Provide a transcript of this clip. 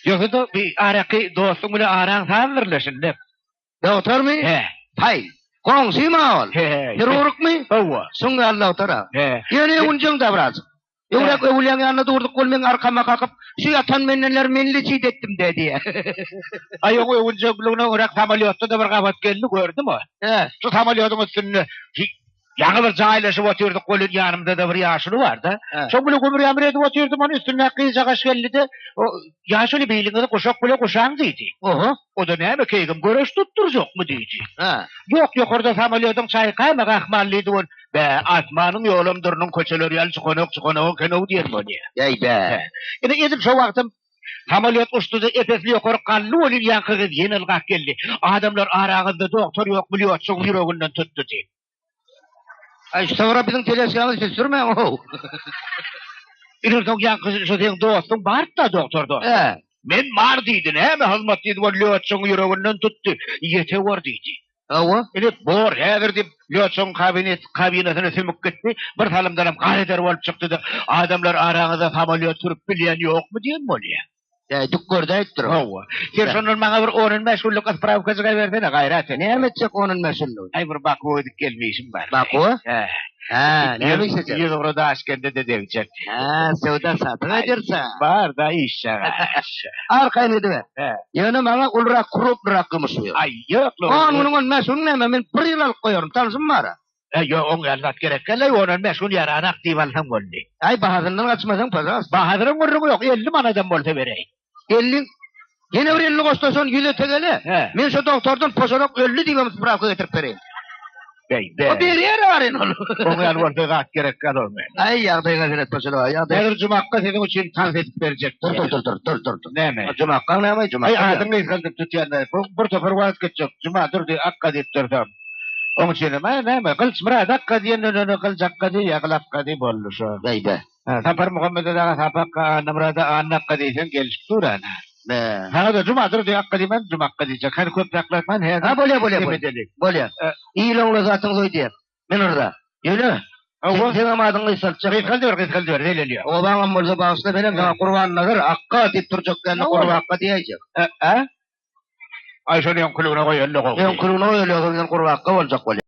Yoksa bir araki dostum bile aran tanırlaşın ne? Doktor mu? He. Hay. Komşu mu ol? He. Terörük mü? Ova. Sunga Allah tara. He. Yine uncun da biraz. Yolak övülen yanına durduk kolmen arkama kalkıp şu yatan menneler menli çiğ ettim dedi. Ay o ucukluğuna uğrak tamaliyotta da bir kapat geldi gördün mü? He. Şu tamaliyotun üstünde yanı bir caylaşıp oturduk kolun yanımda da bir yaşlı vardı. Çok bile kumur yamir edip oturdum onun üstüne kıyıca kaç geldi de o yaşlı beylingini kuşak bile kuşağım deydi. Oho. O da ne mi keygim görüş tutturacak mı deydi. Ha. Yok yukarıda tamaliyotun çayı kayma kahmallıydı on. Be atmanın yolumdurunun koçeleri yal çıkonok kenoğu diyelim o niye. Yey be. Yine edip şu vaktim tamaliyot uçtu da epesli yukarı kallı onun yankıgı yenilgak geldi. Adamlar arağında doktor yok biliyorsun yüreğinden tuttu diye. Ay şu sonra bizim televizyonu sürme o. İnirden yankıgı şu diyen dostum var da doktordu. He. Men mar diydin he mi hızmat deydi o biliyorsun yüreğinden tuttu. Yete var deydi. Ava. Ini bor hedir dip biliyorsun kabinetine sümük gitti. Bir talimdanım kahreder olup çıktı da adamlar arağında tamaliyot turup bilen yok mu diyen mi oluyor? Dükkorda ettir. Ova. Sen şunun bana bir onun meşgullük aspravkası verdine gayret. Ne emetsek onun mesulluğu? Ay bir bak o edip gelmeyişim var. Bak o? He. Ha, ne emetsek? 100 euro da askerde de devecek. Ha, sevda satın edersen. Var da iş ya. Arkayını de. He. Yani bana ulra kurup bırakmış oluyor. Ay yok Onun onun mesulluğu ne? Ben bir yıl alıp koyuyorum. Tanışım var ha. Yok on geldat gerek. Kelle onun meşgul yaranak divalhan golli. Ay Bahadır'dan kaçmasan pazar. Bahadır'ın gurrumu yok. 50 manadan bolta vereyim. 50. Yine bir 50 koştason yüle tegele. He. Men şu doktordan poşarak 50 diyem bırakı getirip vereyim. Bey be. O bir yer var en onu. On gel bolta gat gerek kadar mı? Ay yağdayı gaziret poşarak. Yağdayı. Nedir cumakka senin için tarif edip verecek. Dur. Ne mi? Cumakka ne mi? Cumakka. Ay adını yıkıldık tutuyanlar. Bir sefer vaat geçecek. Cuma durdu akka deyip durdum. Onun için ne mi? Kılıç mırad akka diyen önüne kılıç akka diye yakalak akka diye bollu şu. Bey be. Sapar Muhammed'e dağa sapak namrada anna akka diysen gelişik durana. Ne? Ha da cuma durdu akka diye cuma akka diyecek. Her köp yaklatman he. Ha böyle. İyi lan zaten oy diye. Ben orada. Öyle. Sen amadın ıslatacak. Kıyıkal diyor. Ne geliyor? O bana mırza bağışta benim sana kurban nazar akka deyip duracak kendine kurban akka diyecek. Ay şunu yon kuluna koy önüne koy. Ben kurban öyle kurban akka olacak böyle.